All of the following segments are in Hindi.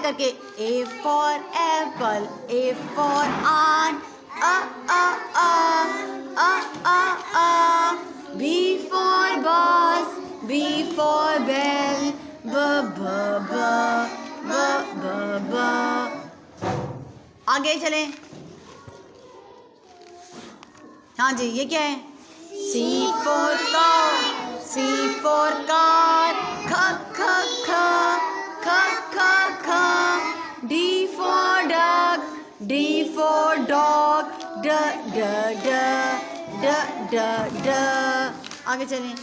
करके A for apple, A for ant, a. B for bus, B for bell, b. आगे चलें। हाँ जी, ये क्या है? C for cow, C for car, ख. D for duck, D for dog, d. आगे चलें।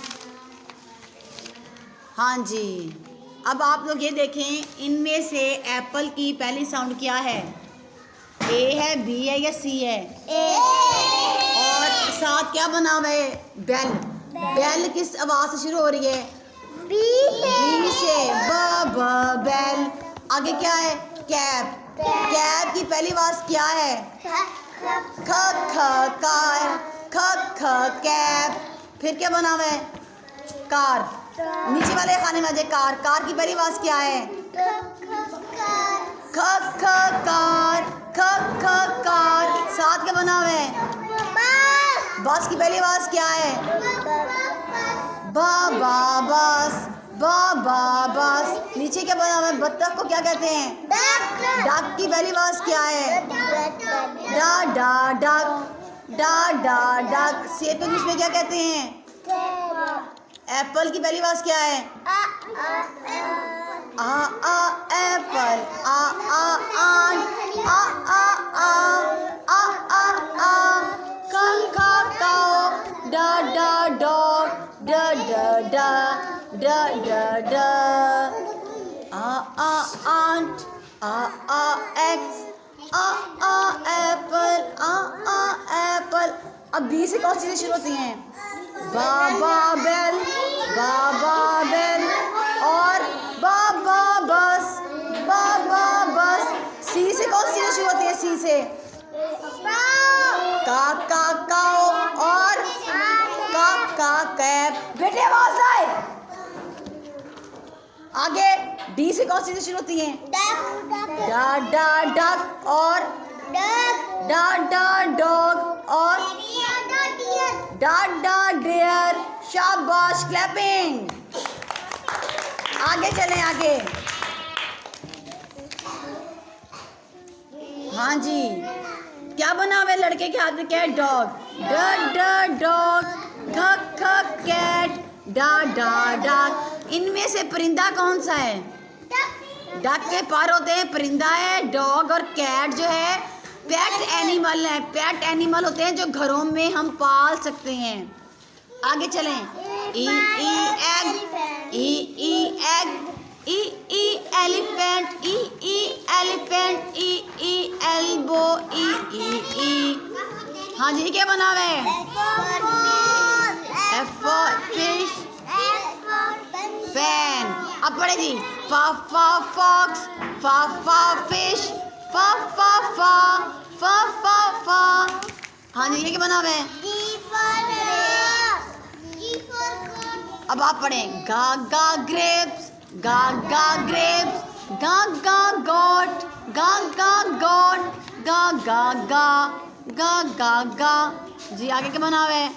हाँ जी, अब आप लोग ये देखें, इनमें से एप्पल की पहली साउंड क्या है? ए है, बी है या सी है? ए। और साथ क्या बना हुआ है? बेल। बेल किस आवाज से शुरू हो रही है? बी से। ब बेल। आगे क्या है? कैप। कैप की पहली आवाज क्या है? ख कार, ख कैप। फिर क्या बना हुआ है? कार। नीचे वाले खाने में आ जाए, कार। कार की पहली आवाज क्या है? ख कार, ख कार। साथ क्या बना हुआ है? बस की पहली आवाज क्या है? बस। बस। नीचे क्या बना हुआ है? बत्तख को क्या कहते हैं? डक की पहली आवाज क्या है? डक। सेब को इंग्लिश में क्या कहते हैं? एप्पल की पहली आवाज क्या है? एप्पल। आंट। काओ। डॉग। आंट। एक्स। एप्पल। अब बी से कौन सी चीजें शुरू होती हैं? बाबा बेल और बस। सी से कौन सी चीजें शुरू होती है? सी से काओ और कैप। बेटे आवाज आए। आगे डी से कौन सी चीजें शुरू होती हैं? डक और डॉग और डियर। शाबाश, क्लैपिंग। आगे चलें, आगे। हाँ जी, क्या बना हुआ है लड़के के हाथ में? क्या है? डॉग। डॉग। ख कैट। डक। इनमें से परिंदा कौन सा है? डक के पर होते हैं, परिंदा है। डॉग और कैट जो है पेट एनिमल है। पेट एनिमल होते हैं जो घरों में हम पाल सकते हैं। आगे चलें। ई एग। ई एलिफेंट। ई एलिफेंट। ई एल्बो। ई। हाँ जी, क्या बना हुआ है? F for fish. फैन। अब पढ़े जी। फॉक्स। फिश। फा। हाँ जी, ये क्या बना हुआ है? अब आप पढ़ें। गा ग्रेप्स। ग्रेप्स। गोट। गा। जी, आगे क्या बना हुआ है?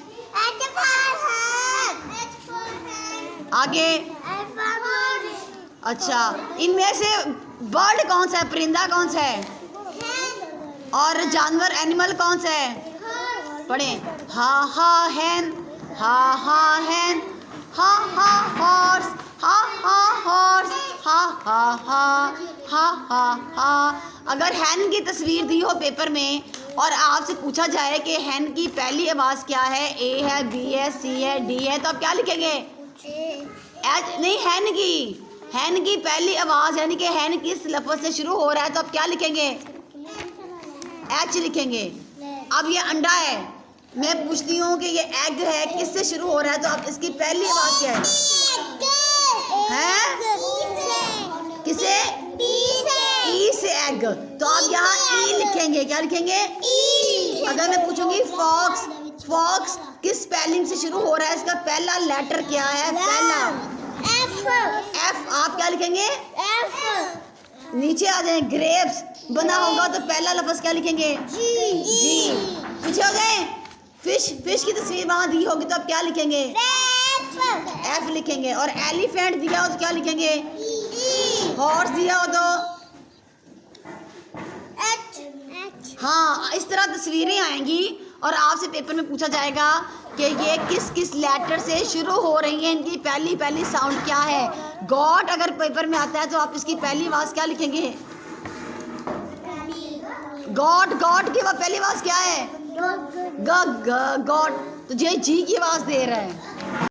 आगे। अच्छा, इनमें से बर्ड कौन सा है? परिंदा कौन सा है? और जानवर एनिमल कौन सा है? पढ़ें। hen। hen। horse। अगर hen की तस्वीर दी हो पेपर में और आपसे पूछा जाए कि hen की पहली आवाज क्या है? ए है, बी है, सी है, डी है, तो आप क्या लिखेंगे? नहीं, hen की पहली आवाज यानी कि hen किस लफ्ज से शुरू हो रहा है, तो आप क्या लिखेंगे? एच लिखेंगे। अब ये अंडा है, मैं पूछती हूँ कि ये एग है, किससे शुरू हो रहा है, तो आप इसकी पहली आवाज क्या है? किसे? ई से एग। तो आप यहाँ ई लिखेंगे। क्या लिखेंगे? ई। अगर मैं पूछूंगी फॉक्स किस स्पेलिंग से शुरू हो रहा है, इसका पहला लेटर क्या है? पहला एफ। आप क्या लिखेंगे? एफ। नीचे आ जाए, ग्रेप्स बना होगा तो पहला लफ्ज क्या लिखेंगे? जी। पीछे हो गए, फिश, फिश की तस्वीर वहां दी होगी तो आप क्या लिखेंगे? एफ लिखेंगे। और एलिफेंट दिया हो तो क्या लिखेंगे? हॉर्स दिया हो तो हाँ, इस तरह तस्वीरें आएंगी और आपसे पेपर में पूछा जाएगा कि ये किस किस लेटर से शुरू हो रही हैं, इनकी पहली पहली साउंड क्या है। गॉड अगर पेपर में आता है तो आप इसकी पहली आवाज़ क्या लिखेंगे? गॉड, गॉड की पहली आवाज़ क्या है? ग, गॉड। तो ये जी की आवाज़ दे रहा है।